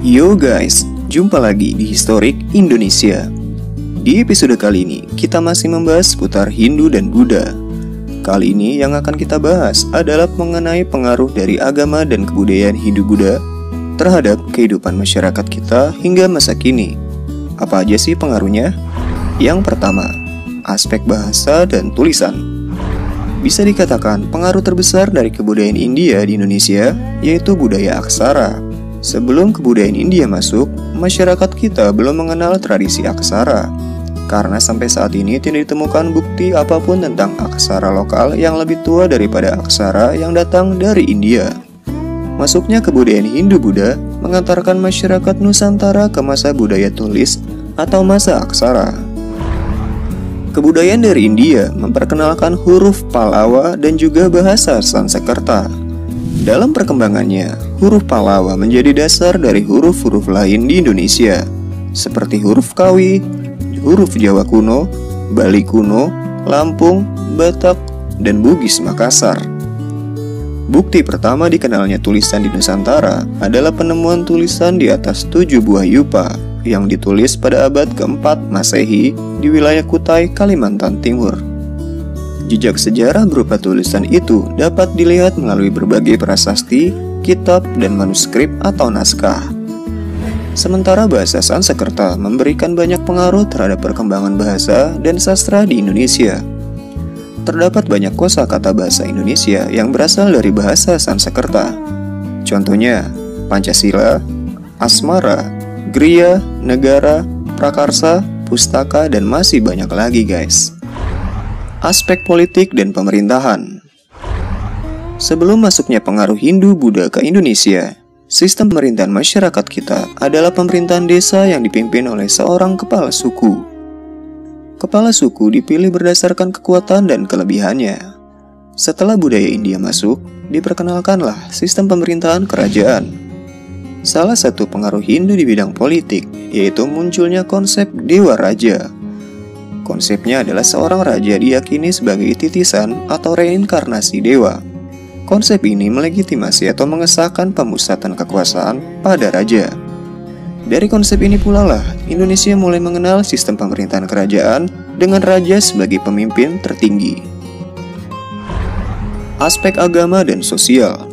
Yo guys, jumpa lagi di Historik Indonesia. Di episode kali ini, kita masih membahas seputar Hindu dan Buddha. Kali ini yang akan kita bahas adalah mengenai pengaruh dari agama dan kebudayaan Hindu-Buddha terhadap kehidupan masyarakat kita hingga masa kini. Apa aja sih pengaruhnya? Yang pertama, aspek bahasa dan tulisan. Bisa dikatakan pengaruh terbesar dari kebudayaan India di Indonesia yaitu budaya aksara. Sebelum kebudayaan India masuk, masyarakat kita belum mengenal tradisi aksara. Karena sampai saat ini tidak ditemukan bukti apapun tentang aksara lokal yang lebih tua daripada aksara yang datang dari India. Masuknya kebudayaan Hindu-Buddha mengantarkan masyarakat Nusantara ke masa budaya tulis atau masa aksara. Kebudayaan dari India memperkenalkan huruf Pallawa dan juga bahasa Sanskerta. Dalam perkembangannya, huruf Pallawa menjadi dasar dari huruf-huruf lain di Indonesia, seperti huruf Kawi, huruf Jawa kuno, Bali kuno, Lampung, Batak, dan Bugis Makassar. Bukti pertama dikenalnya tulisan di Nusantara adalah penemuan tulisan di atas 7 buah yupa yang ditulis pada abad ke-4 Masehi di wilayah Kutai, Kalimantan Timur. Jejak sejarah berupa tulisan itu dapat dilihat melalui berbagai prasasti, kitab, dan manuskrip atau naskah. Sementara bahasa Sanskerta memberikan banyak pengaruh terhadap perkembangan bahasa dan sastra di Indonesia. Terdapat banyak kosakata bahasa Indonesia yang berasal dari bahasa Sanskerta. Contohnya, Pancasila, Asmara, Griya, Negara, Prakarsa, Pustaka, dan masih banyak lagi guys. Aspek politik dan pemerintahan. Sebelum masuknya pengaruh Hindu-Buddha ke Indonesia, sistem pemerintahan masyarakat kita adalah pemerintahan desa yang dipimpin oleh seorang kepala suku. Kepala suku dipilih berdasarkan kekuatan dan kelebihannya. Setelah budaya India masuk, diperkenalkanlah sistem pemerintahan kerajaan. Salah satu pengaruh Hindu di bidang politik yaitu munculnya konsep Dewa Raja. Konsepnya adalah seorang raja diyakini sebagai titisan atau reinkarnasi dewa. Konsep ini melegitimasi atau mengesahkan pemusatan kekuasaan pada raja. Dari konsep ini pula lah, Indonesia mulai mengenal sistem pemerintahan kerajaan dengan raja sebagai pemimpin tertinggi. Aspek agama dan sosial.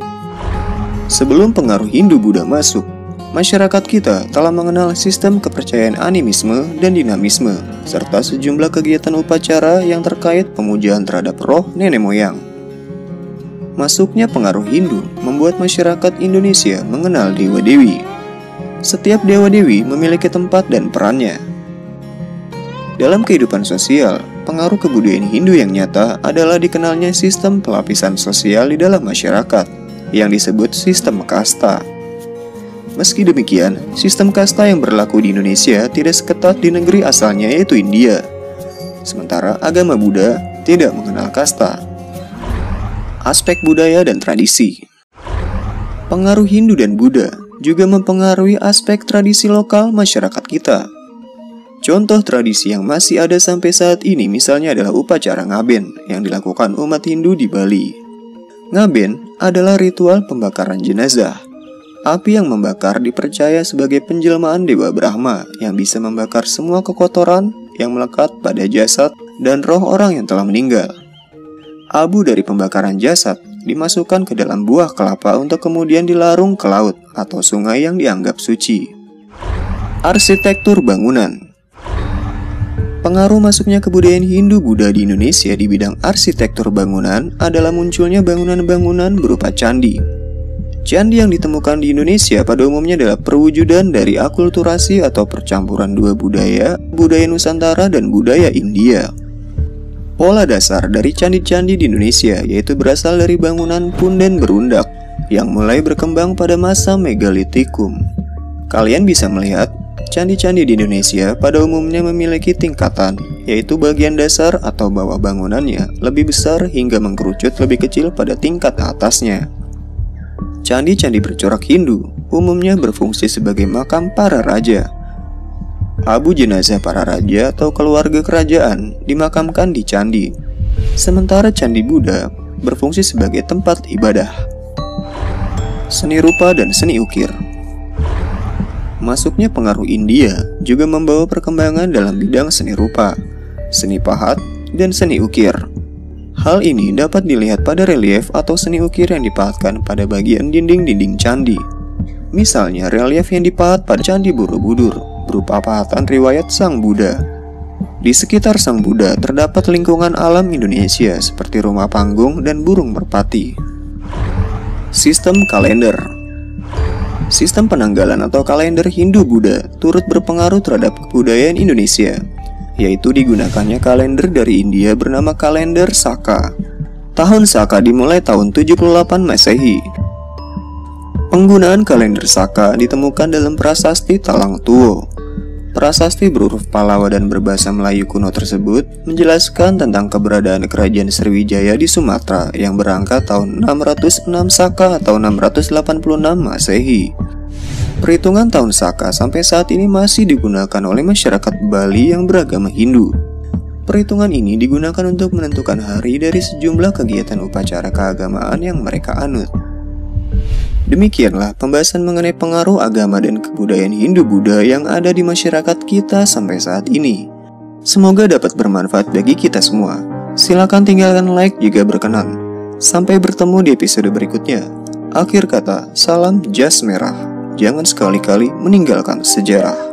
Sebelum pengaruh Hindu-Buddha masuk, masyarakat kita telah mengenal sistem kepercayaan animisme dan dinamisme, serta sejumlah kegiatan upacara yang terkait pemujaan terhadap roh nenek moyang. Masuknya pengaruh Hindu membuat masyarakat Indonesia mengenal dewa-dewi. Setiap dewa-dewi memiliki tempat dan perannya. Dalam kehidupan sosial, pengaruh kebudayaan Hindu yang nyata adalah dikenalnya sistem pelapisan sosial di dalam masyarakat, yang disebut sistem kasta. Meski demikian, sistem kasta yang berlaku di Indonesia tidak seketat di negeri asalnya yaitu India. Sementara agama Buddha tidak mengenal kasta. Aspek budaya dan tradisi. Pengaruh Hindu dan Buddha juga mempengaruhi aspek tradisi lokal masyarakat kita. Contoh tradisi yang masih ada sampai saat ini misalnya adalah upacara ngaben yang dilakukan umat Hindu di Bali. Ngaben adalah ritual pembakaran jenazah. Api yang membakar dipercaya sebagai penjelmaan Dewa Brahma yang bisa membakar semua kekotoran yang melekat pada jasad dan roh orang yang telah meninggal. Abu dari pembakaran jasad dimasukkan ke dalam buah kelapa untuk kemudian dilarung ke laut atau sungai yang dianggap suci. Arsitektur bangunan. Pengaruh masuknya kebudayaan Hindu-Buddha di Indonesia di bidang arsitektur bangunan adalah munculnya bangunan-bangunan berupa candi. Candi yang ditemukan di Indonesia pada umumnya adalah perwujudan dari akulturasi atau percampuran dua budaya, budaya Nusantara dan budaya India. Pola dasar dari candi-candi di Indonesia yaitu berasal dari bangunan punden berundak yang mulai berkembang pada masa Megalitikum. Kalian bisa melihat, candi-candi di Indonesia pada umumnya memiliki tingkatan, yaitu bagian dasar atau bawah bangunannya lebih besar hingga mengkerucut lebih kecil pada tingkat atasnya. Candi-candi bercorak Hindu umumnya berfungsi sebagai makam para raja. Abu jenazah para raja atau keluarga kerajaan dimakamkan di candi. Sementara candi Buddha berfungsi sebagai tempat ibadah. Seni rupa dan seni ukir. Masuknya pengaruh India juga membawa perkembangan dalam bidang seni rupa, seni pahat, dan seni ukir. Hal ini dapat dilihat pada relief atau seni ukir yang dipahatkan pada bagian dinding-dinding candi. Misalnya relief yang dipahat pada Candi Borobudur berupa pahatan riwayat Sang Buddha. Di sekitar Sang Buddha terdapat lingkungan alam Indonesia seperti rumah panggung dan burung merpati. Sistem kalender. Sistem penanggalan atau kalender Hindu-Buddha turut berpengaruh terhadap kebudayaan Indonesia, yaitu digunakannya kalender dari India bernama kalender Saka. Tahun Saka dimulai tahun 78 Masehi. Penggunaan kalender Saka ditemukan dalam prasasti Talang Tuo. Prasasti berhuruf Pallawa dan berbahasa Melayu kuno tersebut menjelaskan tentang keberadaan kerajaan Sriwijaya di Sumatera yang berangkat tahun 606 Saka atau 686 Masehi. Perhitungan tahun Saka sampai saat ini masih digunakan oleh masyarakat Bali yang beragama Hindu. Perhitungan ini digunakan untuk menentukan hari dari sejumlah kegiatan upacara keagamaan yang mereka anut. Demikianlah pembahasan mengenai pengaruh agama dan kebudayaan Hindu-Buddha yang ada di masyarakat kita sampai saat ini. Semoga dapat bermanfaat bagi kita semua. Silakan tinggalkan like jika berkenan. Sampai bertemu di episode berikutnya. Akhir kata, salam jas merah. Jangan sekali-kali meninggalkan sejarah.